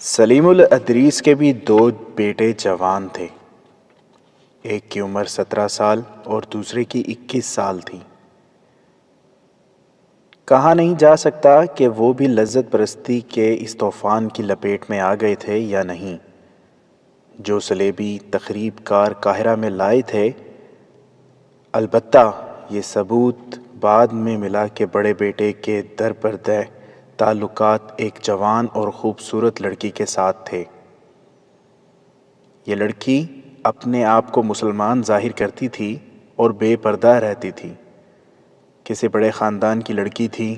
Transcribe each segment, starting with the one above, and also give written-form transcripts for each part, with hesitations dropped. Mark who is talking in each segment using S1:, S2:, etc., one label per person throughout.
S1: سلیم الادریس کے بھی دو بیٹے جوان تھے۔ ایک کی عمر 17 سال اور دوسرے کی 21 سال تھی۔ کہا نہیں جا سکتا کہ وہ بھی لذت پرستی کے اس طوفان کی لپیٹ میں آ گئے تھے یا نہیں جو صلیبی تخریب کار قاہرہ میں لائے تھے۔ البتہ یہ ثبوت بعد میں ملا کہ بڑے بیٹے کے در پردہ تعلقات ایک جوان اور خوبصورت لڑکی کے ساتھ تھے۔ یہ لڑکی اپنے آپ کو مسلمان ظاہر کرتی تھی اور بے پردہ رہتی تھی۔ کسی بڑے خاندان کی لڑکی تھی۔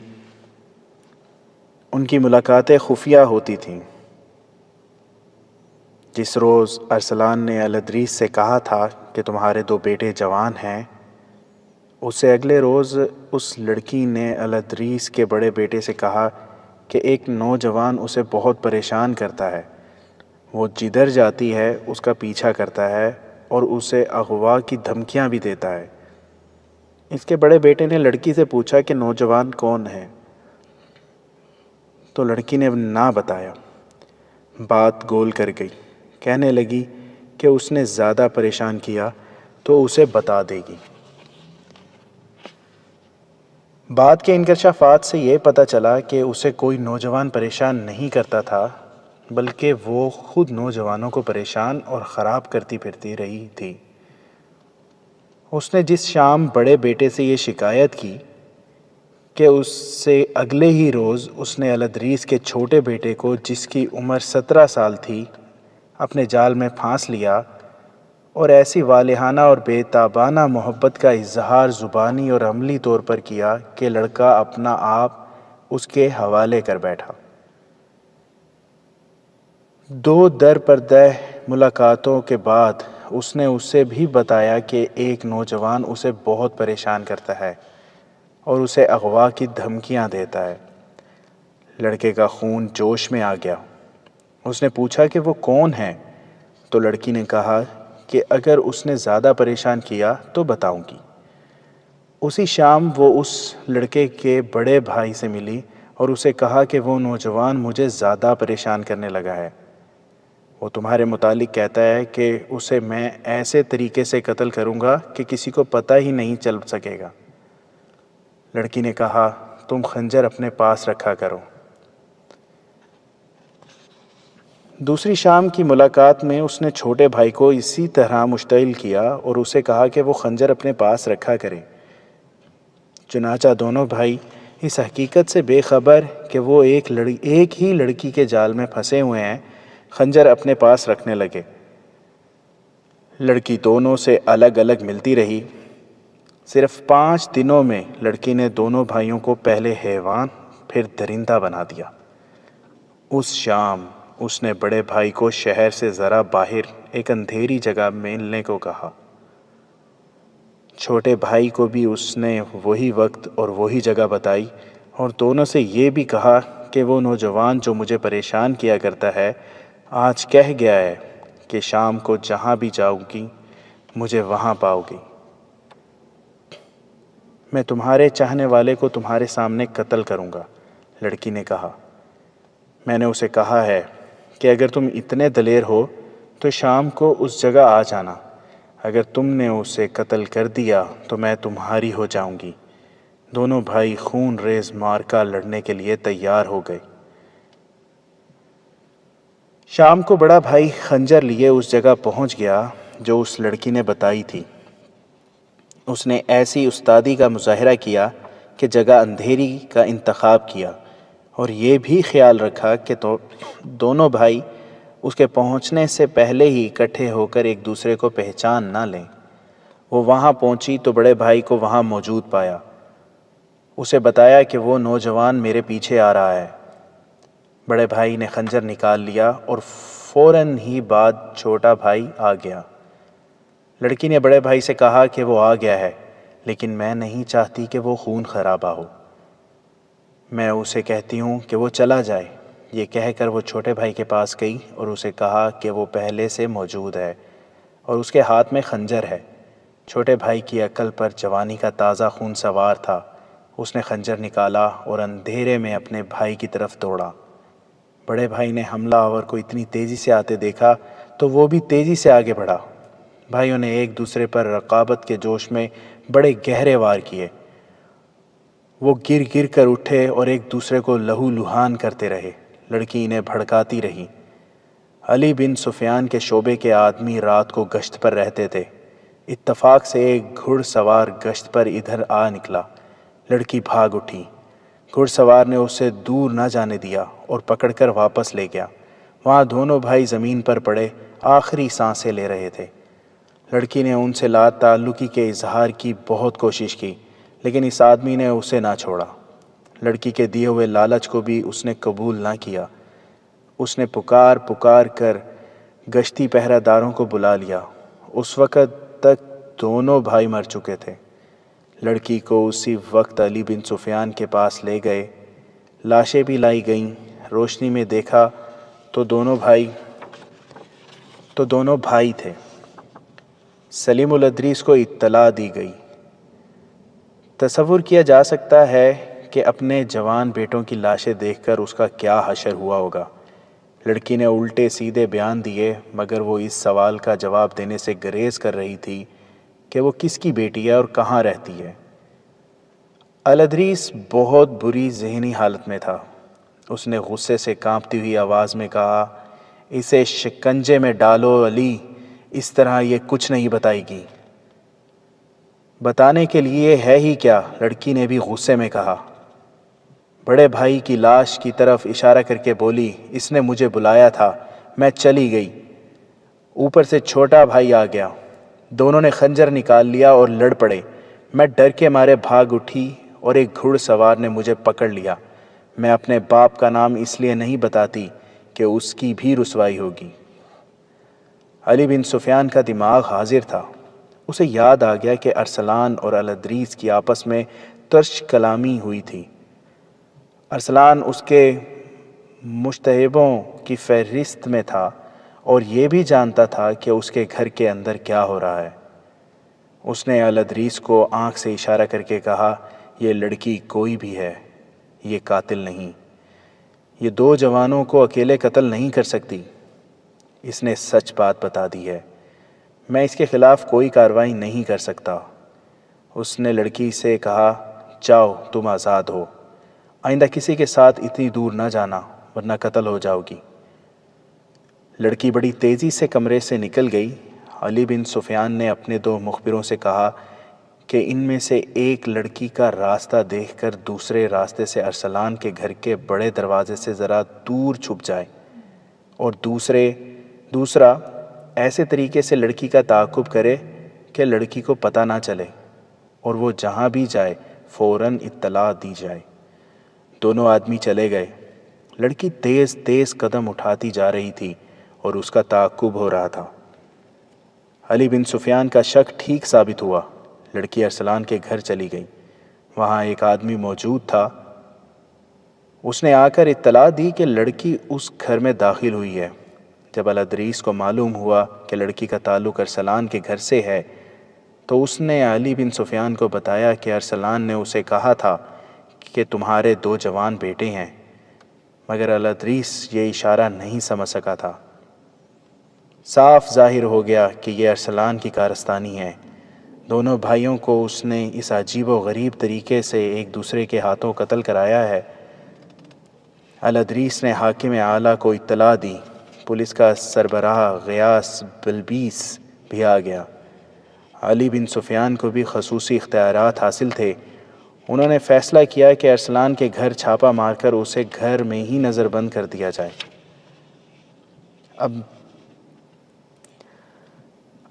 S1: ان کی ملاقاتیں خفیہ ہوتی تھیں۔ جس روز ارسلان نے الادریس سے کہا تھا کہ تمہارے دو بیٹے جوان ہیں، اس سے اگلے روز اس لڑکی نے الادریس کے بڑے بیٹے سے کہا کہ ایک نوجوان اسے بہت پریشان کرتا ہے، وہ جدھر جاتی ہے اس کا پیچھا کرتا ہے اور اسے اغوا کی دھمکیاں بھی دیتا ہے۔ اس کے بڑے بیٹے نے لڑکی سے پوچھا کہ نوجوان کون ہے، تو لڑکی نے نہ بتایا۔ بات گول کر گئی، کہنے لگی کہ اس نے زیادہ پریشان کیا تو اسے بتا دے گی۔ بات کے انکشافات سے یہ پتہ چلا کہ اسے کوئی نوجوان پریشان نہیں کرتا تھا، بلکہ وہ خود نوجوانوں کو پریشان اور خراب کرتی پھرتی رہی تھی۔ اس نے جس شام بڑے بیٹے سے یہ شکایت کی کہ اس سے اگلے ہی روز اس نے الادریس کے چھوٹے بیٹے کو، جس کی عمر 17 سال تھی، اپنے جال میں پھانس لیا اور ایسی والہانہ اور بے تابانہ محبت کا اظہار زبانی اور عملی طور پر کیا کہ لڑکا اپنا آپ اس کے حوالے کر بیٹھا۔ دو در پردہ ملاقاتوں کے بعد اس نے اسے بھی بتایا کہ ایک نوجوان اسے بہت پریشان کرتا ہے اور اسے اغوا کی دھمکیاں دیتا ہے۔ لڑکے کا خون جوش میں آ گیا۔ اس نے پوچھا کہ وہ کون ہے، تو لڑکی نے کہا کہ اگر اس نے زیادہ پریشان کیا تو بتاؤں گی۔ اسی شام وہ اس لڑکے کے بڑے بھائی سے ملی اور اسے کہا کہ وہ نوجوان مجھے زیادہ پریشان کرنے لگا ہے۔ وہ تمہارے متعلق کہتا ہے کہ اسے میں ایسے طریقے سے قتل کروں گا کہ کسی کو پتہ ہی نہیں چل سکے گا۔ لڑکی نے کہا تم خنجر اپنے پاس رکھا کرو۔ دوسری شام کی ملاقات میں اس نے چھوٹے بھائی کو اسی طرح مشتعل کیا اور اسے کہا کہ وہ خنجر اپنے پاس رکھا کرے۔ چنانچہ دونوں بھائی اس حقیقت سے بے خبر کہ وہ ایک ہی لڑکی کے جال میں پھنسے ہوئے ہیں، خنجر اپنے پاس رکھنے لگے۔ لڑکی دونوں سے الگ الگ ملتی رہی۔ صرف 5 دنوں میں لڑکی نے دونوں بھائیوں کو پہلے حیوان پھر درندہ بنا دیا۔ اس شام اس نے بڑے بھائی کو شہر سے ذرا باہر ایک اندھیری جگہ ملنے کو کہا۔ چھوٹے بھائی کو بھی اس نے وہی وقت اور وہی جگہ بتائی اور دونوں سے یہ بھی کہا کہ وہ نوجوان جو مجھے پریشان کیا کرتا ہے، آج کہہ گیا ہے کہ شام کو جہاں بھی جاؤ گی مجھے وہاں پاؤ گی۔ میں تمہارے چاہنے والے کو تمہارے سامنے قتل کروں گا، لڑکی نے کہا۔ میں نے اسے کہا ہے کہ اگر تم اتنے دلیر ہو تو شام کو اس جگہ آ جانا، اگر تم نے اسے قتل کر دیا تو میں تمہاری ہو جاؤں گی۔ دونوں بھائی خون ریز معرکہ لڑنے کے لیے تیار ہو گئے۔ شام کو بڑا بھائی خنجر لیے اس جگہ پہنچ گیا جو اس لڑکی نے بتائی تھی۔ اس نے ایسی استادی کا مظاہرہ کیا کہ جگہ اندھیری کا انتخاب کیا اور یہ بھی خیال رکھا کہ دونوں بھائی اس کے پہنچنے سے پہلے ہی اکٹھے ہو کر ایک دوسرے کو پہچان نہ لیں۔ وہ وہاں پہنچی تو بڑے بھائی کو وہاں موجود پایا۔ اسے بتایا کہ وہ نوجوان میرے پیچھے آ رہا ہے۔ بڑے بھائی نے خنجر نکال لیا اور فوراً ہی بعد چھوٹا بھائی آ گیا۔ لڑکی نے بڑے بھائی سے کہا کہ وہ آ گیا ہے، لیکن میں نہیں چاہتی کہ وہ خون خرابہ ہو۔ میں اسے کہتی ہوں کہ وہ چلا جائے۔ یہ کہہ کر وہ چھوٹے بھائی کے پاس گئی اور اسے کہا کہ وہ پہلے سے موجود ہے اور اس کے ہاتھ میں خنجر ہے۔ چھوٹے بھائی کی عقل پر جوانی کا تازہ خون سوار تھا۔ اس نے خنجر نکالا اور اندھیرے میں اپنے بھائی کی طرف دوڑا۔ بڑے بھائی نے حملہ آور کو اتنی تیزی سے آتے دیکھا تو وہ بھی تیزی سے آگے بڑھا۔ بھائیوں نے ایک دوسرے پر رقابت کے جوش میں بڑے گہرے وار کیے۔ وہ گر گر کر اٹھے اور ایک دوسرے کو لہو لہان کرتے رہے۔ لڑکی انہیں بھڑکاتی رہی۔ علی بن سفیان کے شعبے کے آدمی رات کو گشت پر رہتے تھے۔ اتفاق سے ایک گھڑ سوار گشت پر ادھر آ نکلا۔ لڑکی بھاگ اٹھی۔ گھڑ سوار نے اسے دور نہ جانے دیا اور پکڑ کر واپس لے گیا۔ وہاں دونوں بھائی زمین پر پڑے آخری سانسیں لے رہے تھے۔ لڑکی نے ان سے لا تعلقی کے اظہار کی بہت کوشش کی، لیکن اس آدمی نے اسے نہ چھوڑا۔ لڑکی کے دیے ہوئے لالچ کو بھی اس نے قبول نہ کیا۔ اس نے پکار پکار کر گشتی پہرہ داروں کو بلا لیا۔ اس وقت تک دونوں بھائی مر چکے تھے۔ لڑکی کو اسی وقت علی بن سفیان کے پاس لے گئے۔ لاشیں بھی لائی گئیں۔ روشنی میں دیکھا تو دونوں بھائی تھے۔ سلیم الادریس کو اطلاع دی گئی۔ تصور کیا جا سکتا ہے کہ اپنے جوان بیٹوں کی لاشیں دیکھ کر اس کا کیا حشر ہوا ہوگا۔ لڑکی نے الٹے سیدھے بیان دیے، مگر وہ اس سوال کا جواب دینے سے گریز کر رہی تھی کہ وہ کس کی بیٹی ہے اور کہاں رہتی ہے۔ الادریس بہت بری ذہنی حالت میں تھا۔ اس نے غصے سے کانپتی ہوئی آواز میں کہا، اسے شکنجے میں ڈالو علی، اس طرح یہ کچھ نہیں بتائے گی۔ بتانے کے لیے ہے ہی کیا؟ لڑکی نے بھی غصے میں کہا۔ بڑے بھائی کی لاش کی طرف اشارہ کر کے بولی، اس نے مجھے بلایا تھا، میں چلی گئی۔ اوپر سے چھوٹا بھائی آ گیا۔ دونوں نے خنجر نکال لیا اور لڑ پڑے۔ میں ڈر کے مارے بھاگ اٹھی اور ایک گھڑ سوار نے مجھے پکڑ لیا۔ میں اپنے باپ کا نام اس لیے نہیں بتاتی کہ اس کی بھی رسوائی ہوگی۔ علی بن سفیان کا دماغ حاضر تھا۔ اسے یاد آ گیا کہ ارسلان اور الادریس کی آپس میں ترش کلامی ہوئی تھی۔ ارسلان اس کے مشتہبوں کی فہرست میں تھا اور یہ بھی جانتا تھا کہ اس کے گھر کے اندر کیا ہو رہا ہے۔ اس نے الادریس کو آنکھ سے اشارہ کر کے کہا، یہ لڑکی کوئی بھی ہے، یہ قاتل نہیں۔ یہ دو جوانوں کو اکیلے قتل نہیں کر سکتی۔ اس نے سچ بات بتا دی ہے۔ میں اس کے خلاف کوئی کارروائی نہیں کر سکتا۔ اس نے لڑکی سے کہا، جاؤ تم آزاد ہو، آئندہ کسی کے ساتھ اتنی دور نہ جانا ورنہ قتل ہو جاؤ گی۔ لڑکی بڑی تیزی سے کمرے سے نکل گئی۔ علی بن سفیان نے اپنے دو مخبروں سے کہا کہ ان میں سے ایک لڑکی کا راستہ دیکھ کر دوسرے راستے سے ارسلان کے گھر کے بڑے دروازے سے ذرا دور چھپ جائے، اور دوسرا ایسے طریقے سے لڑکی کا تعاقب کرے کہ لڑکی کو پتہ نہ چلے، اور وہ جہاں بھی جائے فوراً اطلاع دی جائے۔ دونوں آدمی چلے گئے۔ لڑکی تیز تیز قدم اٹھاتی جا رہی تھی اور اس کا تعاقب ہو رہا تھا۔ علی بن سفیان کا شک ٹھیک ثابت ہوا۔ لڑکی ارسلان کے گھر چلی گئی۔ وہاں ایک آدمی موجود تھا۔ اس نے آ کر اطلاع دی کہ لڑکی اس گھر میں داخل ہوئی ہے۔ جب الادریس کو معلوم ہوا کہ لڑکی کا تعلق ارسلان کے گھر سے ہے تو اس نے علی بن سفیان کو بتایا کہ ارسلان نے اسے کہا تھا کہ تمہارے دو جوان بیٹے ہیں، مگر الادریس یہ اشارہ نہیں سمجھ سکا تھا۔ صاف ظاہر ہو گیا کہ یہ ارسلان کی کارستانی ہے۔ دونوں بھائیوں کو اس نے اس عجیب و غریب طریقے سے ایک دوسرے کے ہاتھوں قتل کرایا ہے۔ الادریس نے حاکم اعلیٰ کو اطلاع دی۔ پولیس کا سربراہ غیاث بلبیس بھی آ گیا۔ علی بن سفیان کو بھی خصوصی اختیارات حاصل تھے۔ انہوں نے فیصلہ کیا کہ ارسلان کے گھر چھاپا مار کر اسے گھر میں ہی نظر بند کر دیا جائے۔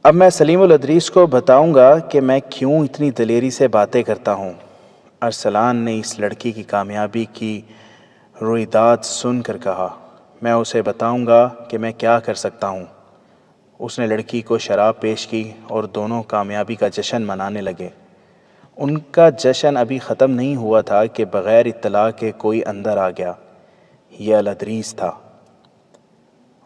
S1: اب میں سلیم الادریس کو بتاؤں گا کہ میں کیوں اتنی دلیری سے باتیں کرتا ہوں۔ ارسلان نے اس لڑکی کی کامیابی کی رویداد سن کر کہا، میں اسے بتاؤں گا کہ میں کیا کر سکتا ہوں۔ اس نے لڑکی کو شراب پیش کی اور دونوں کامیابی کا جشن منانے لگے۔ ان کا جشن ابھی ختم نہیں ہوا تھا کہ بغیر اطلاع کے کوئی اندر آ گیا۔ یہ الادریس تھا۔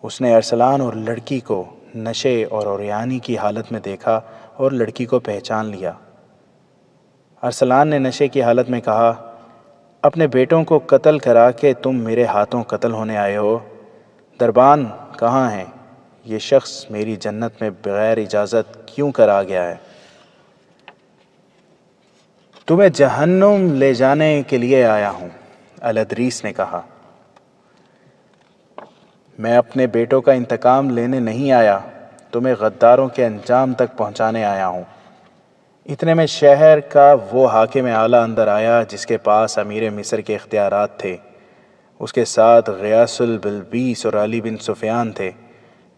S1: اس نے ارسلان اور لڑکی کو نشے اور عریانی کی حالت میں دیکھا اور لڑکی کو پہچان لیا۔ ارسلان نے نشے کی حالت میں کہا، اپنے بیٹوں کو قتل کرا کے تم میرے ہاتھوں قتل ہونے آئے ہو۔ دربان کہاں ہے؟ یہ شخص میری جنت میں بغیر اجازت کیوں کر آ گیا ہے؟ تمہیں جہنم لے جانے کے لیے آیا ہوں، الادریس نے کہا۔ میں اپنے بیٹوں کا انتقام لینے نہیں آیا، تمہیں غداروں کے انجام تک پہنچانے آیا ہوں۔ اتنے میں شہر کا وہ حاکم اعلیٰ اندر آیا جس کے پاس امیر مصر کے اختیارات تھے۔ اس کے ساتھ غیاث البلبیس اور علی بن سفیان تھے۔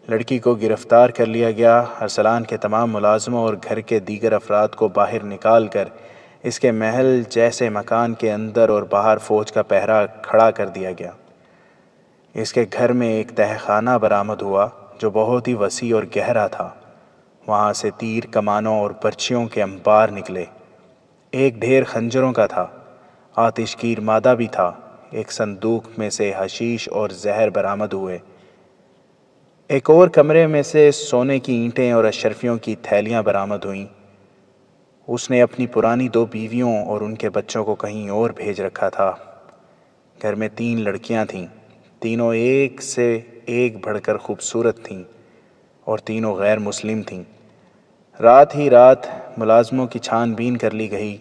S1: لڑکی کو گرفتار کر لیا گیا۔ ارسلان کے تمام ملازموں اور گھر کے دیگر افراد کو باہر نکال کر اس کے محل جیسے مکان کے اندر اور باہر فوج کا پہرا کھڑا کر دیا گیا۔ اس کے گھر میں ایک تہہ خانہ برآمد ہوا جو بہت ہی وسیع اور گہرا تھا۔ وہاں سے تیر کمانوں اور برچھیوں کے انبار نکلے۔ ایک ڈھیر خنجروں کا تھا، آتش گیر مادہ بھی تھا۔ ایک صندوق میں سے حشیش اور زہر برآمد ہوئے۔ ایک اور کمرے میں سے سونے کی اینٹیں اور اشرفیوں کی تھیلیاں برآمد ہوئیں۔ اس نے اپنی پرانی 2 بیویوں اور ان کے بچوں کو کہیں اور بھیج رکھا تھا۔ گھر میں 3 لڑکیاں تھیں، تینوں ایک سے ایک بڑھ کر خوبصورت تھیں اور تینوں غیر مسلم تھیں۔ رات ہی رات ملازموں کی چھان بین کر لی گئی۔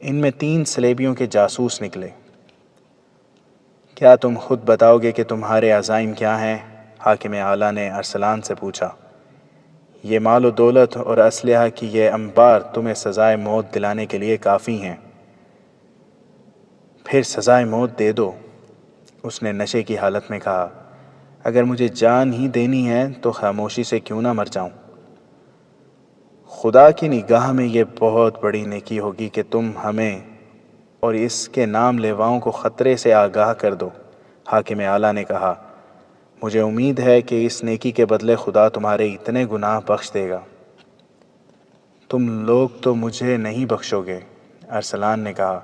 S1: ان میں 3 صلیبیوں کے جاسوس نکلے۔ کیا تم خود بتاؤ گے کہ تمہارے عزائم کیا ہیں؟ حاکم اعلیٰ نے ارسلان سے پوچھا۔ یہ مال و دولت اور اسلحہ کی یہ انبار تمہیں سزائے موت دلانے کے لیے کافی ہیں۔ پھر سزائے موت دے دو، اس نے نشے کی حالت میں کہا۔ اگر مجھے جان ہی دینی ہے تو خاموشی سے کیوں نہ مر جاؤں۔ خدا کی نگاہ میں یہ بہت بڑی نیکی ہوگی کہ تم ہمیں اور اس کے نام لیواؤں کو خطرے سے آگاہ کر دو، حاکم اعلیٰ نے کہا۔ مجھے امید ہے کہ اس نیکی کے بدلے خدا تمہارے اتنے گناہ بخش دے گا۔ تم لوگ تو مجھے نہیں بخشو گے، ارسلان نے کہا۔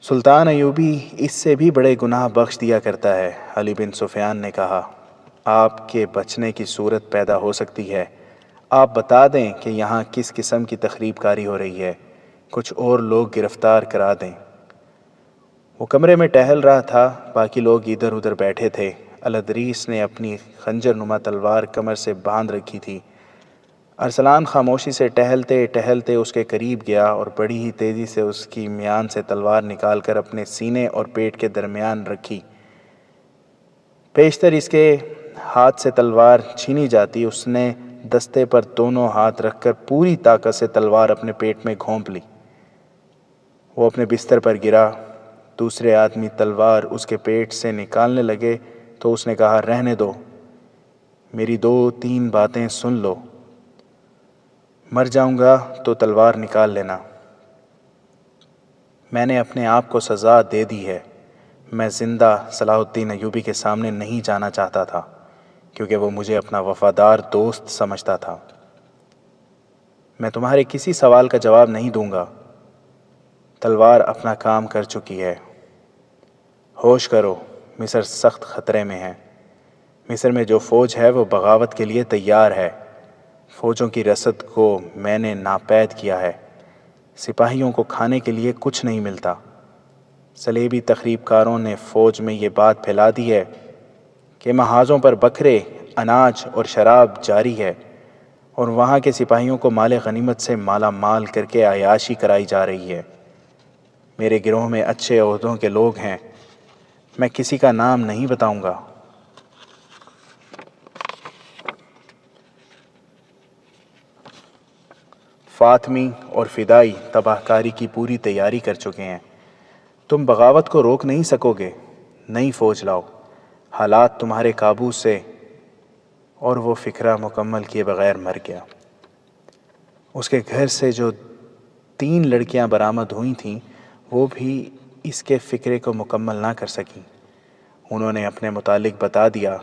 S1: سلطان ایوبی اس سے بھی بڑے گناہ بخش دیا کرتا ہے، علی بن سفیان نے کہا۔ آپ کے بچنے کی صورت پیدا ہو سکتی ہے۔ آپ بتا دیں کہ یہاں کس قسم کی تخریب کاری ہو رہی ہے، کچھ اور لوگ گرفتار کرا دیں۔ وہ کمرے میں ٹہل رہا تھا، باقی لوگ ادھر ادھر بیٹھے تھے۔ الادریس نے اپنی خنجر نما تلوار کمر سے باندھ رکھی تھی۔ ارسلان خاموشی سے ٹہلتے ٹہلتے اس کے قریب گیا اور بڑی ہی تیزی سے اس کی میان سے تلوار نکال کر اپنے سینے اور پیٹ کے درمیان رکھی۔ پیشتر اس کے ہاتھ سے تلوار چھینی جاتی، اس نے دستے پر دونوں ہاتھ رکھ کر پوری طاقت سے تلوار اپنے پیٹ میں گھونپ لی۔ وہ اپنے بستر پر گرا۔ دوسرے آدمی تلوار اس کے پیٹ سے نکالنے لگے تو اس نے کہا، رہنے دو، میری 2-3 باتیں سن لو۔ مر جاؤں گا تو تلوار نکال لینا۔ میں نے اپنے آپ کو سزا دے دی ہے۔ میں زندہ صلاح الدین ایوبی کے سامنے نہیں جانا چاہتا تھا کیونکہ وہ مجھے اپنا وفادار دوست سمجھتا تھا۔ میں تمہارے کسی سوال کا جواب نہیں دوں گا۔ تلوار اپنا کام کر چکی ہے۔ ہوش کرو، مصر سخت خطرے میں ہے۔ مصر میں جو فوج ہے وہ بغاوت کے لیے تیار ہے۔ فوجوں کی رسد کو میں نے ناپید کیا ہے۔ سپاہیوں کو کھانے کے لیے کچھ نہیں ملتا۔ صلیبی تخریب کاروں نے فوج میں یہ بات پھیلا دی ہے کہ محاذوں پر بکرے، اناج اور شراب جاری ہے اور وہاں کے سپاہیوں کو مال غنیمت سے مالا مال کر کے عیاشی کرائی جا رہی ہے۔ میرے گروہ میں اچھے عہدوں کے لوگ ہیں، میں کسی کا نام نہیں بتاؤں گا۔ فاطمی اور فدائی تباہ کاری کی پوری تیاری کر چکے ہیں۔ تم بغاوت کو روک نہیں سکو گے۔ نئی فوج لاؤ، حالات تمہارے قابو سے۔ اور وہ فکرہ مکمل کیے بغیر مر گیا۔ اس کے گھر سے جو 3 لڑکیاں برآمد ہوئی تھیں وہ بھی اس کے فکرے کو مکمل نہ کر سکیں۔ انہوں نے اپنے متعلق بتا دیا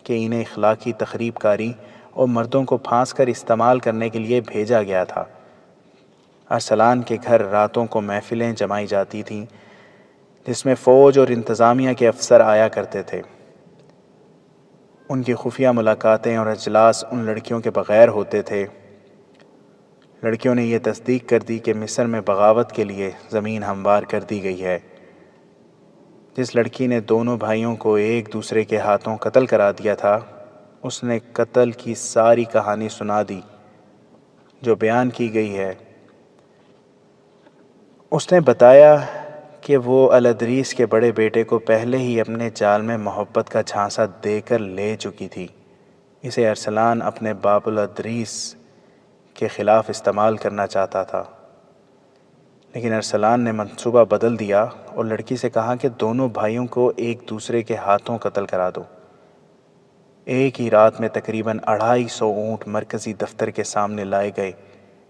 S1: کہ انہیں اخلاقی تخریب کاری اور مردوں کو پھانس کر استعمال کرنے کے لیے بھیجا گیا تھا۔ ارسلان کے گھر راتوں کو محفلیں جمائی جاتی تھیں جس میں فوج اور انتظامیہ کے افسر آیا کرتے تھے۔ ان کی خفیہ ملاقاتیں اور اجلاس ان لڑکیوں کے بغیر ہوتے تھے۔ لڑکیوں نے یہ تصدیق کر دی کہ مصر میں بغاوت کے لیے زمین ہموار کر دی گئی ہے۔ جس لڑکی نے دونوں بھائیوں کو ایک دوسرے کے ہاتھوں قتل کرا دیا تھا، اس نے قتل کی ساری کہانی سنا دی جو بیان کی گئی ہے۔ اس نے بتایا کہ وہ الادریس کے بڑے بیٹے کو پہلے ہی اپنے جال میں محبت کا جھانسا دے کر لے چکی تھی۔ اسے ارسلان اپنے باپ الادریس کے خلاف استعمال کرنا چاہتا تھا، لیکن ارسلان نے منصوبہ بدل دیا اور لڑکی سے کہا کہ دونوں بھائیوں کو ایک دوسرے کے ہاتھوں قتل کرا دو۔ ایک ہی رات میں تقریباً 250 اونٹ مرکزی دفتر کے سامنے لائے گئے۔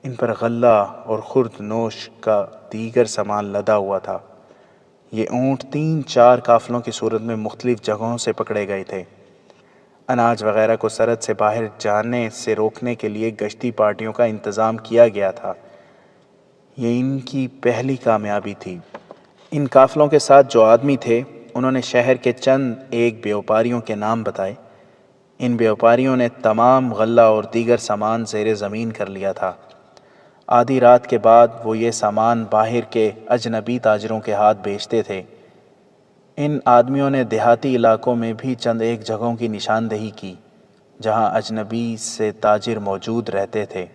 S1: ان پر غلہ اور خرد نوش کا دیگر سامان لدا ہوا تھا۔ یہ اونٹ 3-4 قافلوں کی صورت میں مختلف جگہوں سے پکڑے گئے تھے۔ اناج وغیرہ کو سرحد سے باہر جانے سے روکنے کے لیے گشتی پارٹیوں کا انتظام کیا گیا تھا۔ یہ ان کی پہلی کامیابی تھی۔ ان قافلوں کے ساتھ جو آدمی تھے، انہوں نے شہر کے چند ایک بیوپاریوں کے نام بتائے۔ ان بیوپاریوں نے تمام غلہ اور دیگر سامان زیر زمین کر لیا تھا۔ آدھی رات کے بعد وہ یہ سامان باہر کے اجنبی تاجروں کے ہاتھ بیچتے تھے۔ ان آدمیوں نے دیہاتی علاقوں میں بھی چند ایک جگہوں کی نشاندہی کی جہاں اجنبی سے تاجر موجود رہتے تھے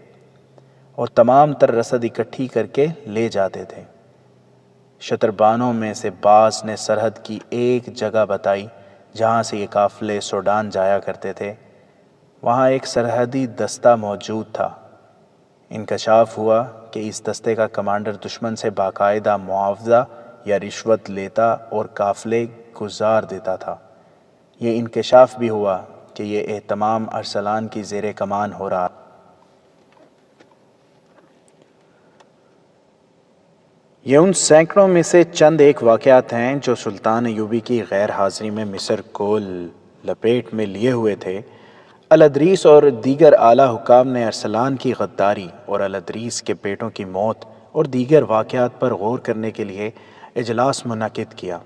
S1: اور تمام تر رسد اکٹھی کر کے لے جاتے تھے۔ شتربانوں میں سے بعض نے سرحد کی ایک جگہ بتائی جہاں سے یہ قافلے سوڈان جایا کرتے تھے۔ وہاں ایک سرحدی دستہ موجود تھا۔ انکشاف ہوا کہ اس دستے کا کمانڈر دشمن سے باقاعدہ معاوضہ یا رشوت لیتا اور قافلے گزار دیتا تھا۔ یہ انکشاف بھی ہوا کہ یہ اہتمام ارسلان کی زیر کمان ہو رہا۔ یہ ان سینکڑوں میں سے چند ایک واقعات ہیں جو سلطان ایوبی کی غیر حاضری میں مصر کو لپیٹ میں لیے ہوئے تھے۔ الادریس اور دیگر اعلیٰ حکام نے ارسلان کی غداری اور الادریس کے بیٹوں کی موت اور دیگر واقعات پر غور کرنے کے لیے اجلاس منعقد کیا۔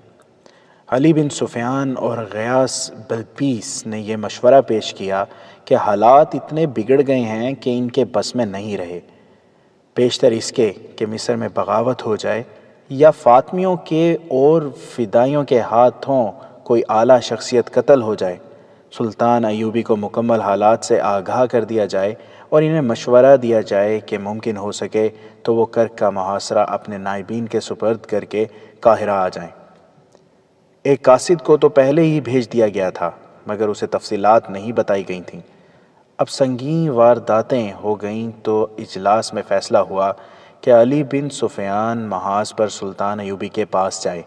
S1: علی بن سفیان اور غیاث بلبیس نے یہ مشورہ پیش کیا کہ حالات اتنے بگڑ گئے ہیں کہ ان کے بس میں نہیں رہے۔ بیشتر اس کے کہ مصر میں بغاوت ہو جائے یا فاطمیوں کے اور فدائیوں کے ہاتھوں کوئی اعلیٰ شخصیت قتل ہو جائے۔ سلطان ایوبی کو مکمل حالات سے آگاہ کر دیا جائے اور انہیں مشورہ دیا جائے کہ ممکن ہو سکے تو وہ کرک کا محاصرہ اپنے نائبین کے سپرد کر کے قاہرہ آ جائیں۔ ایک قاصد کو تو پہلے ہی بھیج دیا گیا تھا مگر اسے تفصیلات نہیں بتائی گئی تھیں۔ اب سنگین وارداتیں ہو گئیں تو اجلاس میں فیصلہ ہوا کہ علی بن سفیان محاذ پر سلطان ایوبی کے پاس جائے۔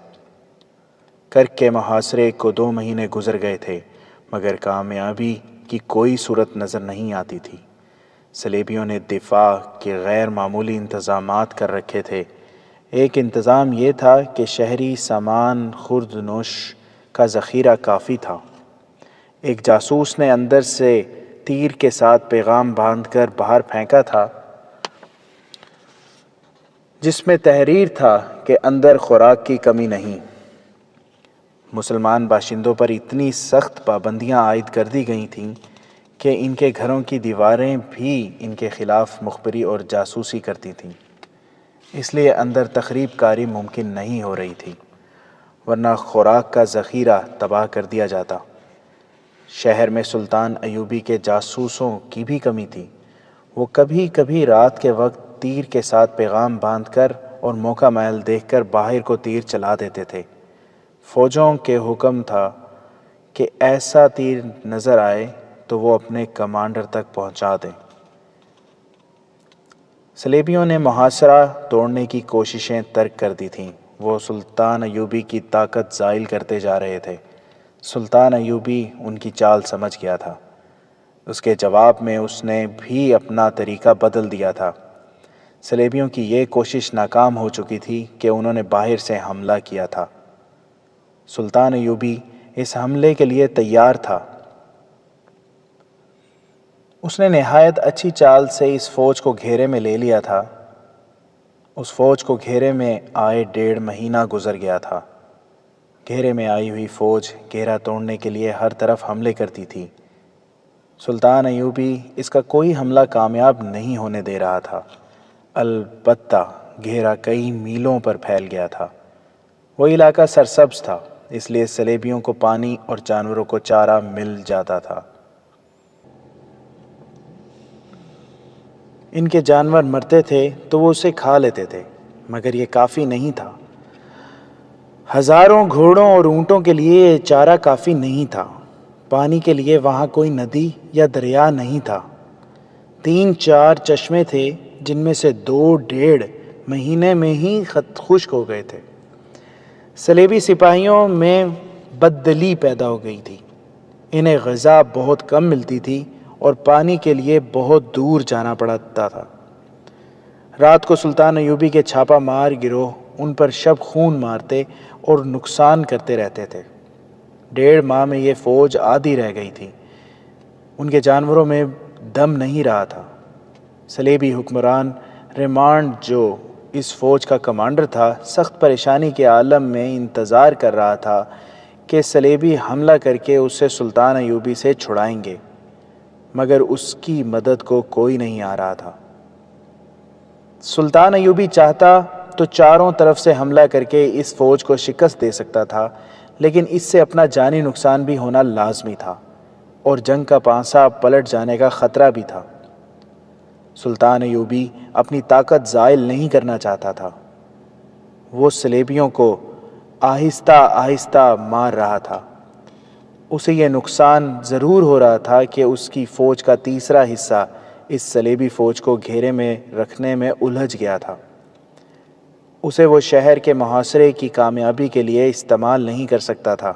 S1: کرک کے محاصرے کو 2 مہینے گزر گئے تھے مگر کامیابی کی کوئی صورت نظر نہیں آتی تھی۔ صلیبیوں نے دفاع کے غیر معمولی انتظامات کر رکھے تھے۔ ایک انتظام یہ تھا کہ شہری سامان خرد نوش کا ذخیرہ کافی تھا۔ ایک جاسوس نے اندر سے تیر کے ساتھ پیغام باندھ کر باہر پھینکا تھا جس میں تحریر تھا کہ اندر خوراک کی کمی نہیں۔ مسلمان باشندوں پر اتنی سخت پابندیاں عائد کر دی گئی تھیں کہ ان کے گھروں کی دیواریں بھی ان کے خلاف مخبری اور جاسوسی کرتی تھیں، اس لیے اندر تخریب کاری ممکن نہیں ہو رہی تھی، ورنہ خوراک کا ذخیرہ تباہ کر دیا جاتا۔ شہر میں سلطان ایوبی کے جاسوسوں کی بھی کمی تھی۔ وہ کبھی کبھی رات کے وقت تیر کے ساتھ پیغام باندھ کر اور موقع محل دیکھ کر باہر کو تیر چلا دیتے تھے۔ فوجوں کے حکم تھا کہ ایسا تیر نظر آئے تو وہ اپنے کمانڈر تک پہنچا دیں۔ صلیبیوں نے محاصرہ توڑنے کی کوششیں ترک کر دی تھیں۔ وہ سلطان ایوبی کی طاقت زائل کرتے جا رہے تھے۔ سلطان ایوبی ان کی چال سمجھ گیا تھا۔ اس کے جواب میں اس نے بھی اپنا طریقہ بدل دیا تھا۔ صلیبیوں کی یہ کوشش ناکام ہو چکی تھی کہ انہوں نے باہر سے حملہ کیا تھا۔ سلطان ایوبی اس حملے کے لیے تیار تھا۔ اس نے نہایت اچھی چال سے اس فوج کو گھیرے میں لے لیا تھا۔ اس فوج کو گھیرے میں آئے 1.5 مہینہ گزر گیا تھا۔ گھیرے میں آئی ہوئی فوج گھیرا توڑنے کے لیے ہر طرف حملے کرتی تھی۔ سلطان ایوبی اس کا کوئی حملہ کامیاب نہیں ہونے دے رہا تھا۔ البتہ گھیرا کئی میلوں پر پھیل گیا تھا۔ وہ علاقہ سرسبز تھا، اس لیے سلیبیوں کو پانی اور جانوروں کو چارہ مل جاتا تھا۔ ان کے جانور مرتے تھے تو وہ اسے کھا لیتے تھے، مگر یہ کافی نہیں تھا۔ ہزاروں گھوڑوں اور اونٹوں کے لیے یہ چارہ کافی نہیں تھا۔ پانی کے لیے وہاں کوئی ندی یا دریا نہیں تھا۔ 3-4 چشمے تھے، جن میں سے 2-1.5 مہینے میں ہی خشک ہو گئے تھے۔ صلیبی سپاہیوں میں بددلی پیدا ہو گئی تھی۔ انہیں غذا بہت کم ملتی تھی اور پانی کے لیے بہت دور جانا پڑتا تھا۔ رات کو سلطان ایوبی کے چھاپا مار گروہ ان پر شب خون مارتے اور نقصان کرتے رہتے تھے۔ 1.5 ماہ میں یہ فوج آدھی رہ گئی تھی۔ ان کے جانوروں میں دم نہیں رہا تھا۔ صلیبی حکمران ریمانڈ، جو اس فوج کا کمانڈر تھا، سخت پریشانی کے عالم میں انتظار کر رہا تھا کہ صلیبی حملہ کر کے اسے سلطان ایوبی سے چھڑائیں گے، مگر اس کی مدد کو کوئی نہیں آ رہا تھا۔ سلطان ایوبی چاہتا تو چاروں طرف سے حملہ کر کے اس فوج کو شکست دے سکتا تھا، لیکن اس سے اپنا جانی نقصان بھی ہونا لازمی تھا اور جنگ کا پانسا پلٹ جانے کا خطرہ بھی تھا۔ سلطان ایوبی اپنی طاقت زائل نہیں کرنا چاہتا تھا۔ وہ صلیبیوں کو آہستہ آہستہ مار رہا تھا۔ اسے یہ نقصان ضرور ہو رہا تھا کہ اس کی فوج کا تیسرا حصہ اس صلیبی فوج کو گھیرے میں رکھنے میں الجھ گیا تھا۔ اسے وہ شہر کے محاصرے کی کامیابی کے لیے استعمال نہیں کر سکتا تھا۔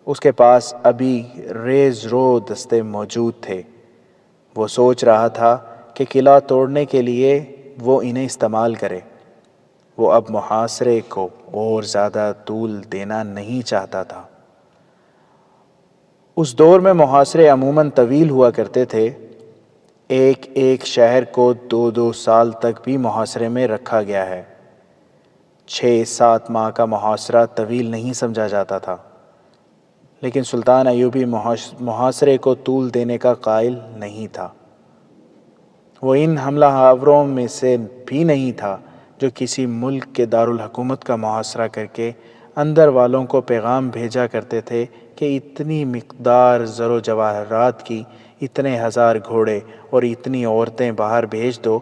S1: اس کے پاس ابھی ریز رو دستے موجود تھے۔ وہ سوچ رہا تھا کہ قلعہ توڑنے کے لیے وہ انہیں استعمال کرے۔ وہ اب محاصرے کو اور زیادہ طول دینا نہیں چاہتا تھا۔ اس دور میں محاصرے عموماً طویل ہوا کرتے تھے۔ ایک شہر کو 2 سال تک بھی محاصرے میں رکھا گیا ہے۔ 6-7 ماہ کا محاصرہ طویل نہیں سمجھا جاتا تھا، لیکن سلطان ایوبی محاصرے کو طول دینے کا قائل نہیں تھا۔ وہ ان حملہ آوروں میں سے بھی نہیں تھا جو کسی ملک کے دارالحکومت کا محاصرہ کر کے اندر والوں کو پیغام بھیجا کرتے تھے کہ اتنی مقدار زر و جواہرات کی، اتنے 1000 گھوڑے اور اتنی عورتیں باہر بھیج دو،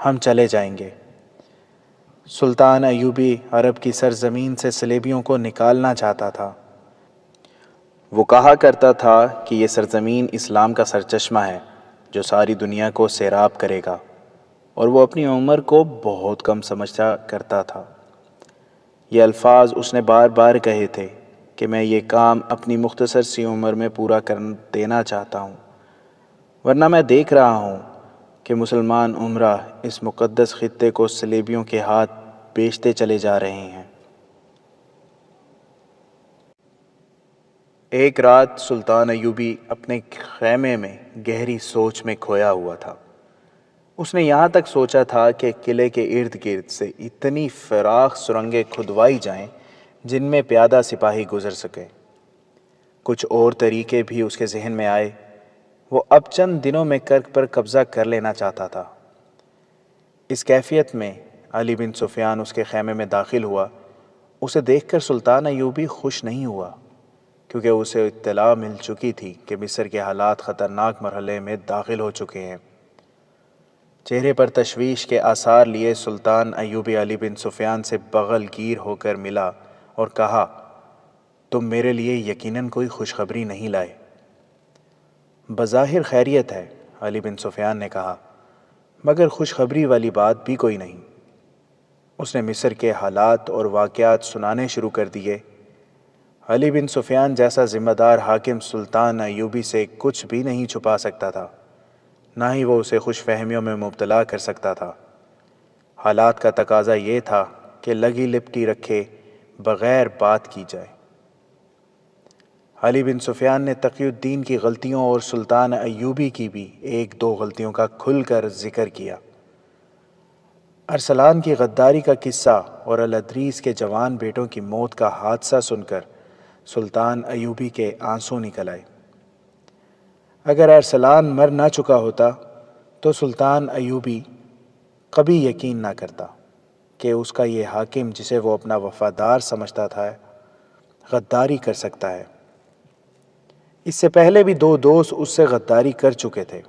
S1: ہم چلے جائیں گے۔ سلطان ایوبی عرب کی سرزمین سے صلیبیوں کو نکالنا چاہتا تھا۔ وہ کہا کرتا تھا کہ یہ سرزمین اسلام کا سرچشمہ ہے جو ساری دنیا کو سیراب کرے گا، اور وہ اپنی عمر کو بہت کم سمجھتا کرتا تھا۔ یہ الفاظ اس نے بار بار کہے تھے کہ میں یہ کام اپنی مختصر سی عمر میں پورا کر دینا چاہتا ہوں، ورنہ میں دیکھ رہا ہوں کہ مسلمان عمرہ اس مقدس خطے کو صلیبیوں کے ہاتھ بیچتے چلے جا رہے ہیں۔ ایک رات سلطان ایوبی اپنے خیمے میں گہری سوچ میں کھویا ہوا تھا۔ اس نے یہاں تک سوچا تھا کہ قلعے کے ارد گرد سے اتنی فراخ سرنگیں کھدوائی جائیں جن میں پیادہ سپاہی گزر سکے۔ کچھ اور طریقے بھی اس کے ذہن میں آئے۔ وہ اب چند دنوں میں کرک پر قبضہ کر لینا چاہتا تھا۔ اس کیفیت میں علی بن سفیان اس کے خیمے میں داخل ہوا۔ اسے دیکھ کر سلطان ایوبی خوش نہیں ہوا، کیونکہ اسے اطلاع مل چکی تھی کہ مصر کے حالات خطرناک مرحلے میں داخل ہو چکے ہیں۔ چہرے پر تشویش کے آثار لیے سلطان ایوبی علی بن سفیان سے بغل گیر ہو کر ملا اور کہا، تم میرے لیے یقیناً کوئی خوشخبری نہیں لائے۔ بظاہر خیریت ہے، علی بن سفیان نے کہا، مگر خوشخبری والی بات بھی کوئی نہیں۔ اس نے مصر کے حالات اور واقعات سنانے شروع کر دیے۔ علی بن سفیان جیسا ذمہ دار حاکم سلطان ایوبی سے کچھ بھی نہیں چھپا سکتا تھا، نہ ہی وہ اسے خوش فہمیوں میں مبتلا کر سکتا تھا۔ حالات کا تقاضا یہ تھا کہ لگی لپٹی رکھے بغیر بات کی جائے۔ علی بن سفیان نے تقی الدین کی غلطیوں اور سلطان ایوبی کی بھی 1-2 غلطیوں کا کھل کر ذکر کیا۔ ارسلان کی غداری کا قصہ اور الادریس کے جوان بیٹوں کی موت کا حادثہ سن کر سلطان ایوبی کے آنسو نکل آئے۔ اگر ارسلان مر نہ چکا ہوتا تو سلطان ایوبی کبھی یقین نہ کرتا کہ اس کا یہ حاکم جسے وہ اپنا وفادار سمجھتا تھا غداری کر سکتا ہے۔ اس سے پہلے بھی 2 دوست اس سے غداری کر چکے تھے۔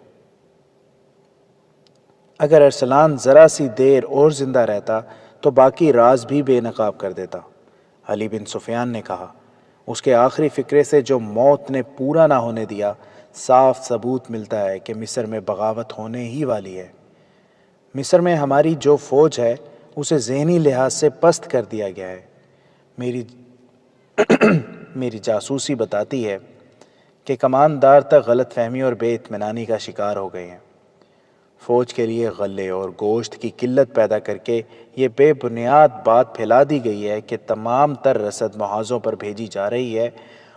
S1: اگر ارسلان ذرا سی دیر اور زندہ رہتا تو باقی راز بھی بے نقاب کر دیتا۔ علی بن سفیان نے کہا، اس کے آخری فکرے سے جو موت نے پورا نہ ہونے دیا، صاف ثبوت ملتا ہے کہ مصر میں بغاوت ہونے ہی والی ہے۔ مصر میں ہماری جو فوج ہے اسے ذہنی لحاظ سے پست کر دیا گیا ہے۔ میری جاسوسی بتاتی ہے کہ کماندار تک غلط فہمی اور بے اطمینانی کا شکار ہو گئے ہیں۔ فوج کے لیے غلے اور گوشت کی قلت پیدا کر کے یہ بے بنیاد بات پھیلا دی گئی ہے کہ تمام تر رسد محاذوں پر بھیجی جا رہی ہے،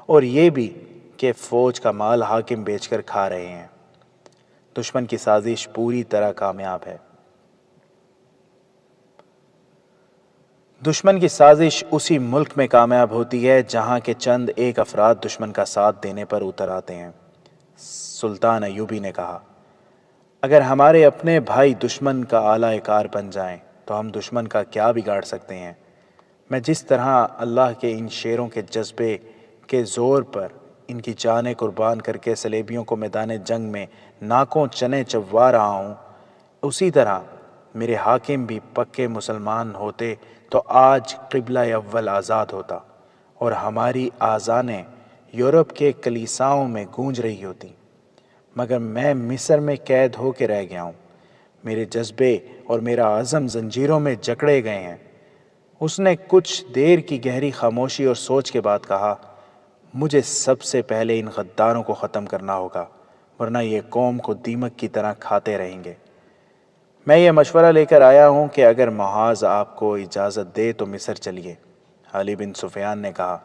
S1: اور یہ بھی کہ فوج کا مال حاکم بیچ کر کھا رہے ہیں۔ دشمن کی سازش پوری طرح کامیاب ہے۔ دشمن کی سازش اسی ملک میں کامیاب ہوتی ہے جہاں کے چند ایک افراد دشمن کا ساتھ دینے پر اتر آتے ہیں۔ سلطان ایوبی نے کہا، اگر ہمارے اپنے بھائی دشمن کا اعلی کار بن جائیں تو ہم دشمن کا کیا بگاڑ سکتے ہیں؟ میں جس طرح اللہ کے ان شیروں کے جذبے کے زور پر ان کی جانیں قربان کر کے صلیبیوں کو میدان جنگ میں ناکوں چنے چبوا رہا ہوں، اسی طرح میرے حاکم بھی پکے مسلمان ہوتے تو آج قبلہ اول آزاد ہوتا اور ہماری آذانیں یورپ کے کلیساؤں میں گونج رہی ہوتی، مگر میں مصر میں قید ہو کے رہ گیا ہوں۔ میرے جذبے اور میرا عزم زنجیروں میں جکڑے گئے ہیں۔ اس نے کچھ دیر کی گہری خاموشی اور سوچ کے بعد کہا، مجھے سب سے پہلے ان غداروں کو ختم کرنا ہوگا، ورنہ یہ قوم کو دیمک کی طرح کھاتے رہیں گے۔ میں یہ مشورہ لے کر آیا ہوں کہ اگر محاذ آپ کو اجازت دے تو مصر چلیے۔ علی بن سفیان نے کہا،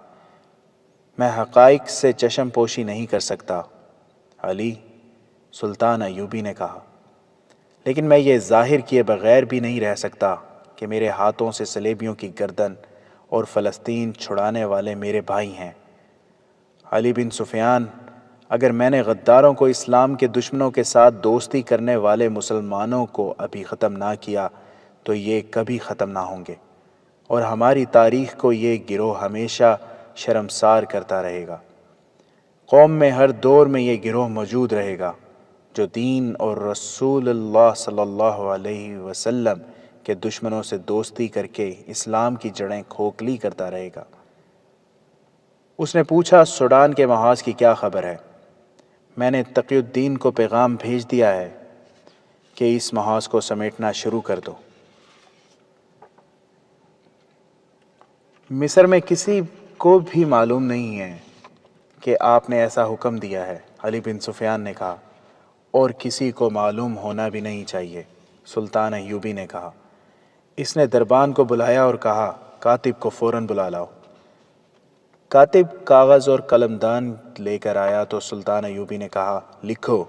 S1: میں حقائق سے چشم پوشی نہیں کر سکتا علی۔ سلطان ایوبی نے کہا، لیکن میں یہ ظاہر کیے بغیر بھی نہیں رہ سکتا کہ میرے ہاتھوں سے صلیبیوں کی گردن اور فلسطین چھڑانے والے میرے بھائی ہیں۔ علی بن سفیان، اگر میں نے غداروں کو اسلام کے دشمنوں کے ساتھ دوستی کرنے والے مسلمانوں کو ابھی ختم نہ کیا تو یہ کبھی ختم نہ ہوں گے، اور ہماری تاریخ کو یہ گروہ ہمیشہ شرمسار کرتا رہے گا۔ قوم میں ہر دور میں یہ گروہ موجود رہے گا جو دین اور رسول اللہ صلی اللہ علیہ وسلم کے دشمنوں سے دوستی کر کے اسلام کی جڑیں کھوکھلی کرتا رہے گا۔ اس نے پوچھا، سوڈان کے محاذ کی کیا خبر ہے؟ میں نے تقی الدین کو پیغام بھیج دیا ہے کہ اس محاذ کو سمیٹنا شروع کر دو۔ مصر میں کسی کو بھی معلوم نہیں ہے کہ آپ نے ایسا حکم دیا ہے، علی بن سفیان نے کہا، اور کسی کو معلوم ہونا بھی نہیں چاہیے۔ سلطان ایوبی نے کہا، اس نے دربان کو بلایا اور کہا، کاتب کو فوراً بلا لاؤ۔ کاتب کاغذ اور قلمدان لے کر آیا تو سلطان ایوبی نے کہا، لکھو،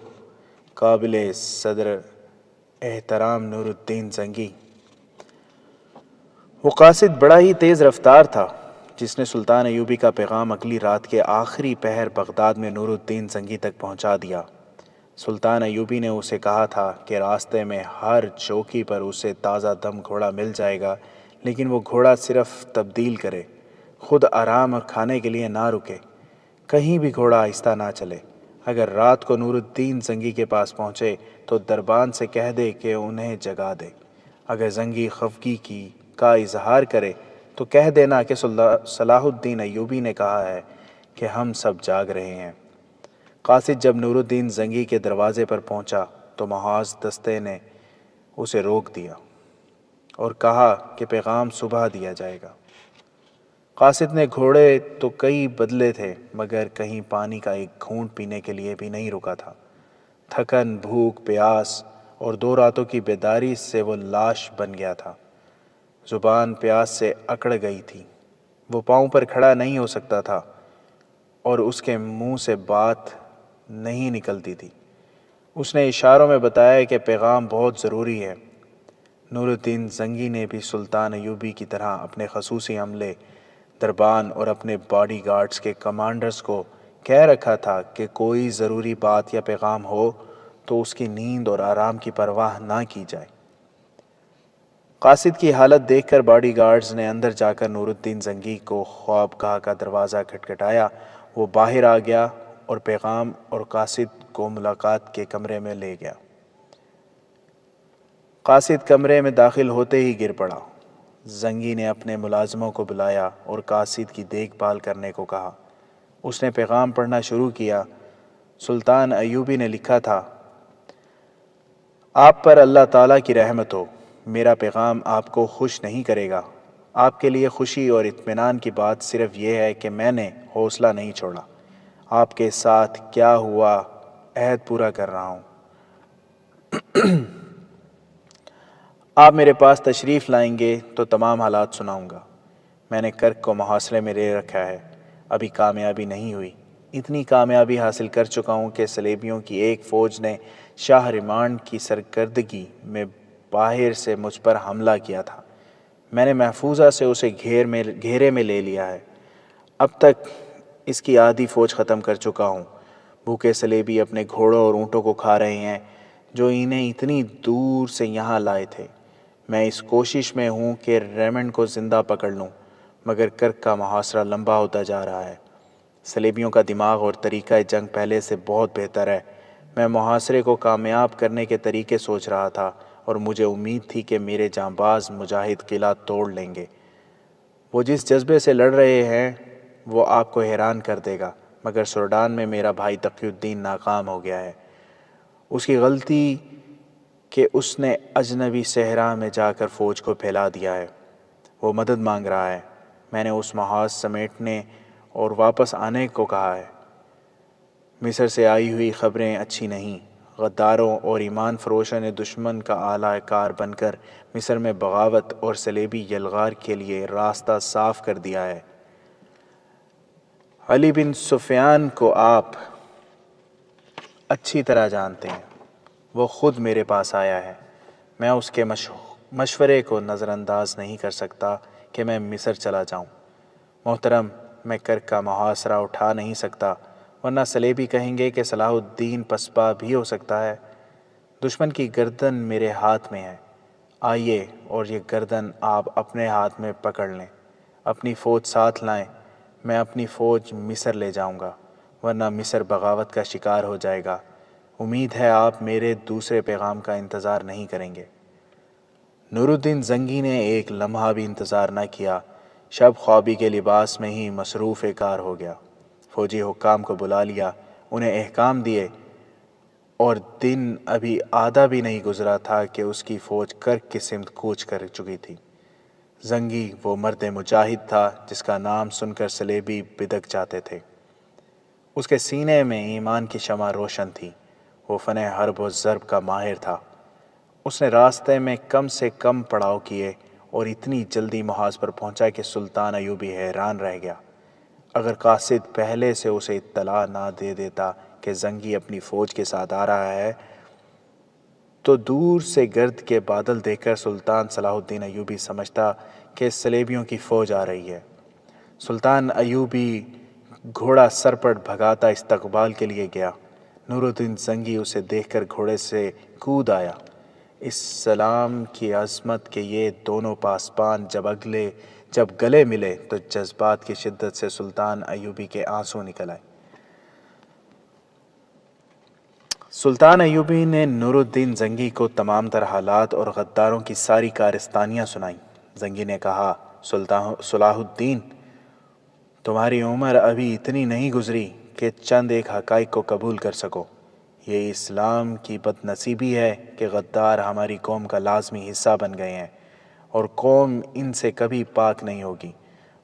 S1: قابل صدر احترام نور الدین زنگی۔ وہ قاصد بڑا ہی تیز رفتار تھا جس نے سلطان ایوبی کا پیغام اگلی رات کے آخری پہر بغداد میں نور الدین زنگی تک پہنچا دیا۔ سلطان ایوبی نے اسے کہا تھا کہ راستے میں ہر چوکی پر اسے تازہ دم گھوڑا مل جائے گا، لیکن وہ گھوڑا صرف تبدیل کرے، خود آرام اور کھانے کے لیے نہ رکے، کہیں بھی گھوڑا آہستہ نہ چلے۔ اگر رات کو نور الدین زنگی کے پاس پہنچے تو دربان سے کہہ دے کہ انہیں جگا دے۔ اگر زنگی خفگی کا اظہار کرے تو کہہ دینا کہ صلاح الدین ایوبی نے کہا ہے کہ ہم سب جاگ رہے ہیں۔ قاصد جب نور الدین زنگی کے دروازے پر پہنچا تو محاذ دستے نے اسے روک دیا اور کہا کہ پیغام صبح دیا جائے گا۔ قاصد نے گھوڑے تو کئی بدلے تھے مگر کہیں پانی کا ایک گھونٹ پینے کے لیے بھی نہیں رکا تھا۔ تھکن، بھوک، پیاس اور 2 راتوں کی بیداری سے وہ لاش بن گیا تھا۔ زبان پیاس سے اکڑ گئی تھی، وہ پاؤں پر کھڑا نہیں ہو سکتا تھا اور اس کے منہ سے بات نہیں نکلتی تھی۔ اس نے اشاروں میں بتایا کہ پیغام بہت ضروری ہے۔ نور الدین زنگی نے بھی سلطان ایوبی کی طرح اپنے خصوصی عملے، دربان اور اپنے باڈی گارڈز کے کمانڈرز کو کہہ رکھا تھا کہ کوئی ضروری بات یا پیغام ہو تو اس کی نیند اور آرام کی پرواہ نہ کی جائے۔ قاصد کی حالت دیکھ کر باڈی گارڈز نے اندر جا کر نور الدین زنگی کو خوابگاہ کا دروازہ کھٹکھٹایا۔ وہ باہر آ گیا اور پیغام اور قاصد کو ملاقات کے کمرے میں لے گیا۔ قاصد کمرے میں داخل ہوتے ہی گر پڑا۔ زنگی نے اپنے ملازموں کو بلایا اور قاصد کی دیکھ بھال کرنے کو کہا۔ اس نے پیغام پڑھنا شروع کیا۔ سلطان ایوبی نے لکھا تھا: آپ پر اللہ تعالیٰ کی رحمت ہو۔ میرا پیغام آپ کو خوش نہیں کرے گا۔ آپ کے لیے خوشی اور اطمینان کی بات صرف یہ ہے کہ میں نے حوصلہ نہیں چھوڑا۔ آپ کے ساتھ کیا ہوا عہد پورا کر رہا ہوں۔ آپ میرے پاس تشریف لائیں گے تو تمام حالات سناؤں گا۔ میں نے کرک کو محاصرے میں لے رکھا ہے، ابھی کامیابی نہیں ہوئی۔ اتنی کامیابی حاصل کر چکا ہوں کہ صلیبیوں کی ایک فوج نے شاہ ریمانڈ کی سرکردگی میں باہر سے مجھ پر حملہ کیا تھا۔ میں نے محفوظہ سے اسے گھیرے میں لے لیا ہے۔ اب تک اس کی آدھی فوج ختم کر چکا ہوں۔ بھوکے صلیبی اپنے گھوڑوں اور اونٹوں کو کھا رہے ہیں جو انہیں اتنی دور سے یہاں لائے تھے۔ میں اس کوشش میں ہوں کہ ریمنڈ کو زندہ پکڑ لوں، مگر کرک کا محاصرہ لمبا ہوتا جا رہا ہے۔ صلیبیوں کا دماغ اور طریقہ جنگ پہلے سے بہت بہتر ہے۔ میں محاصرے کو کامیاب کرنے کے طریقے سوچ رہا تھا اور مجھے امید تھی کہ میرے جانباز مجاہد قلعہ توڑ لیں گے۔ وہ جس جذبے سے لڑ رہے ہیں وہ آپ کو حیران کر دے گا، مگر سوڈان میں میرا بھائی تقی الدین ناکام ہو گیا ہے۔ اس کی غلطی کہ اس نے اجنبی صحرا میں جا کر فوج کو پھیلا دیا ہے۔ وہ مدد مانگ رہا ہے۔ میں نے اس محاذ سمیٹنے اور واپس آنے کو کہا ہے۔ مصر سے آئی ہوئی خبریں اچھی نہیں۔ غداروں اور ایمان فروشوں نے دشمن کا اعلی کار بن کر مصر میں بغاوت اور صلیبی یلغار کے لیے راستہ صاف کر دیا ہے۔ علی بن سفیان کو آپ اچھی طرح جانتے ہیں۔ وہ خود میرے پاس آیا ہے۔ میں اس کے مشورے کو نظر انداز نہیں کر سکتا کہ میں مصر چلا جاؤں۔ محترم، میں کرک کا محاصرہ اٹھا نہیں سکتا، ورنہ صلیبی کہیں گے کہ صلاح الدین پسپا بھی ہو سکتا ہے۔ دشمن کی گردن میرے ہاتھ میں ہے۔ آئیے اور یہ گردن آپ اپنے ہاتھ میں پکڑ لیں۔ اپنی فوج ساتھ لائیں۔ میں اپنی فوج مصر لے جاؤں گا، ورنہ مصر بغاوت کا شکار ہو جائے گا۔ امید ہے آپ میرے دوسرے پیغام کا انتظار نہیں کریں گے۔ نور الدین زنگی نے ایک لمحہ بھی انتظار نہ کیا۔ شب خوابی کے لباس میں ہی مصروف کار ہو گیا۔ فوجی حکام کو بلا لیا، انہیں احکام دیے، اور دن ابھی آدھا بھی نہیں گزرا تھا کہ اس کی فوج کرک کی سمت کوچ کر چکی تھی۔ زنگی وہ مرد مجاہد تھا جس کا نام سن کر صلیبی بدک جاتے تھے۔ اس کے سینے میں ایمان کی شمع روشن تھی۔ وہ فن حرب و ضرب کا ماہر تھا۔ اس نے راستے میں کم سے کم پڑاؤ کیے اور اتنی جلدی محاذ پر پہنچا کہ سلطان ایوبی حیران رہ گیا۔ اگر قاصد پہلے سے اسے اطلاع نہ دے دیتا کہ زنگی اپنی فوج کے ساتھ آ رہا ہے تو دور سے گرد کے بادل دیکھ کر سلطان صلاح الدین ایوبی سمجھتا کہ صلیبیوں کی فوج آ رہی ہے۔ سلطان ایوبی گھوڑا سرپٹ بھگاتا استقبال کے لیے گیا۔ نور الدین زنگی اسے دیکھ کر گھوڑے سے کود آیا۔ اس سلام کی عظمت کہ یہ دونوں پاسبان جب گلے ملے تو جذبات کی شدت سے سلطان ایوبی کے آنسو نکل آئے۔ سلطان ایوبی نے نور الدین زنگی کو تمام تر حالات اور غداروں کی ساری کارستانیاں سنائیں۔ زنگی نے کہا: صلاح الدین، تمہاری عمر ابھی اتنی نہیں گزری کہ چند ایک حقائق کو قبول کر سکو۔ یہ اسلام کی بد نصیبی ہے کہ غدار ہماری قوم کا لازمی حصہ بن گئے ہیں اور قوم ان سے کبھی پاک نہیں ہوگی۔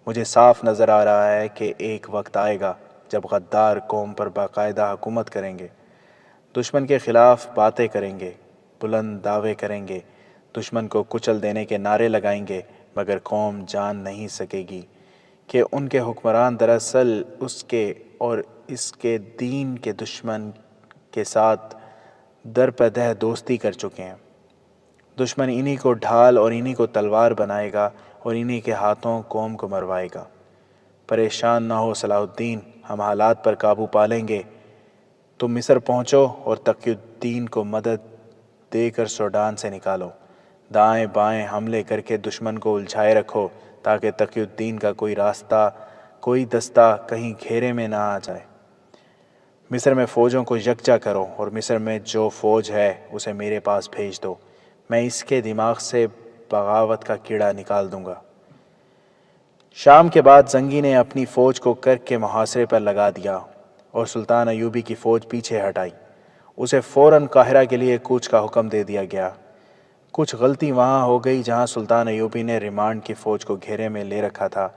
S1: مجھے صاف نظر آ رہا ہے کہ ایک وقت آئے گا جب غدار قوم پر باقاعدہ حکومت کریں گے، دشمن کے خلاف باتیں کریں گے، بلند دعوے کریں گے، دشمن کو کچل دینے کے نعرے لگائیں گے، مگر قوم جان نہیں سکے گی کہ ان کے حکمران دراصل اس کے اور اس کے دین کے دشمن کے ساتھ درپدہ دوستی کر چکے ہیں۔ دشمن انہی کو ڈھال اور انہی کو تلوار بنائے گا اور انہی کے ہاتھوں قوم کو مروائے گا۔ پریشان نہ ہو صلاح الدین، ہم حالات پر قابو پا لیں گے۔ تم مصر پہنچو اور تقی الدین کو مدد دے کر سوڈان سے نکالو۔ دائیں بائیں حملے کر کے دشمن کو الجھائے رکھو تاکہ تقی الدین کا کوئی دستہ کہیں گھیرے میں نہ آ جائے۔ مصر میں فوجوں کو یکجا کرو اور مصر میں جو فوج ہے اسے میرے پاس بھیج دو، میں اس کے دماغ سے بغاوت کا کیڑا نکال دوں گا۔ شام کے بعد زنگی نے اپنی فوج کو کرک کے محاصرے پر لگا دیا اور سلطان ایوبی کی فوج پیچھے ہٹائی۔ اسے فوراً قاہرہ کے لیے کوچ کا حکم دے دیا گیا۔ کچھ غلطی وہاں ہو گئی جہاں سلطان ایوبی نے ریمانڈ کی فوج کو گھیرے میں لے رکھا تھا۔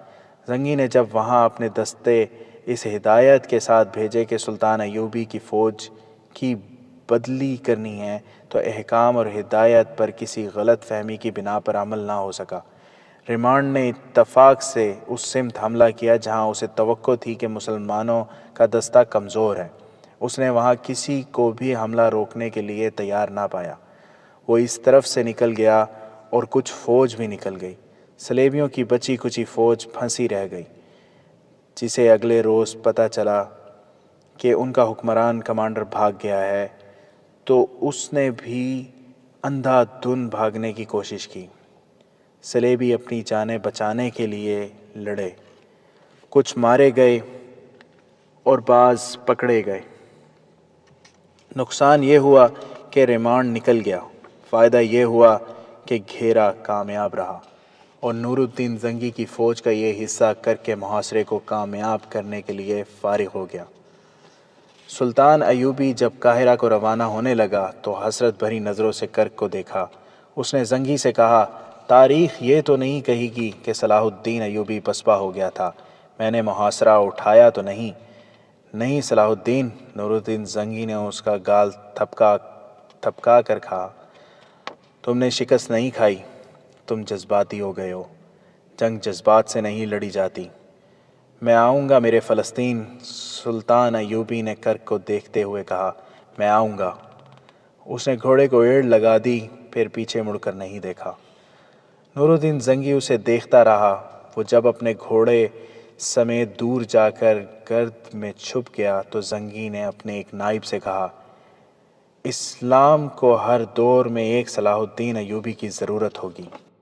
S1: زنگی نے جب وہاں اپنے دستے اس ہدایت کے ساتھ بھیجے کہ سلطان ایوبی کی فوج کی بدلی کرنی ہے تو احکام اور ہدایت پر کسی غلط فہمی کی بنا پر عمل نہ ہو سکا۔ ریمانڈ نے اتفاق سے اس سمت حملہ کیا جہاں اسے توقع تھی کہ مسلمانوں کا دستہ کمزور ہے۔ اس نے وہاں کسی کو بھی حملہ روکنے کے لیے تیار نہ پایا۔ وہ اس طرف سے نکل گیا اور کچھ فوج بھی نکل گئی۔ صلیبیوں کی بچی کچی فوج پھنسی رہ گئی۔ جسے اگلے روز پتہ چلا کہ ان کا حکمران کمانڈر بھاگ گیا ہے تو اس نے بھی اندھا دھند بھاگنے کی کوشش کی۔ صلیبی اپنی جانیں بچانے کے لیے لڑے، کچھ مارے گئے اور بعض پکڑے گئے۔ نقصان یہ ہوا کہ ریمانڈ نکل گیا، فائدہ یہ ہوا کہ گھیرا کامیاب رہا اور نور الدین زنگی کی فوج کا یہ حصہ کرک کے محاصرے کو کامیاب کرنے کے لیے فارغ ہو گیا۔ سلطان ایوبی جب قاہرہ کو روانہ ہونے لگا تو حسرت بھری نظروں سے کرک کو دیکھا۔ اس نے زنگی سے کہا، تاریخ یہ تو نہیں کہے گی کہ صلاح الدین ایوبی پسپا ہو گیا تھا، میں نے محاصرہ اٹھایا تو نہیں؟ نہیں صلاح الدین، نور الدین زنگی نے اس کا گال تھپکا کر کہا، تم نے شکست نہیں کھائی، تم جذباتی ہو گئے ہو۔ جنگ جذبات سے نہیں لڑی جاتی۔ میں آؤں گا میرے فلسطین، سلطان ایوبی نے کرک کو دیکھتے ہوئے کہا، میں آؤں گا۔ اس نے گھوڑے کو ایڑ لگا دی، پھر پیچھے مڑ کر نہیں دیکھا۔ نور الدین زنگی اسے دیکھتا رہا۔ وہ جب اپنے گھوڑے سمیت دور جا کر گرد میں چھپ گیا تو زنگی نے اپنے ایک نائب سے کہا، اسلام کو ہر دور میں ایک صلاح الدین ایوبی کی ضرورت ہوگی۔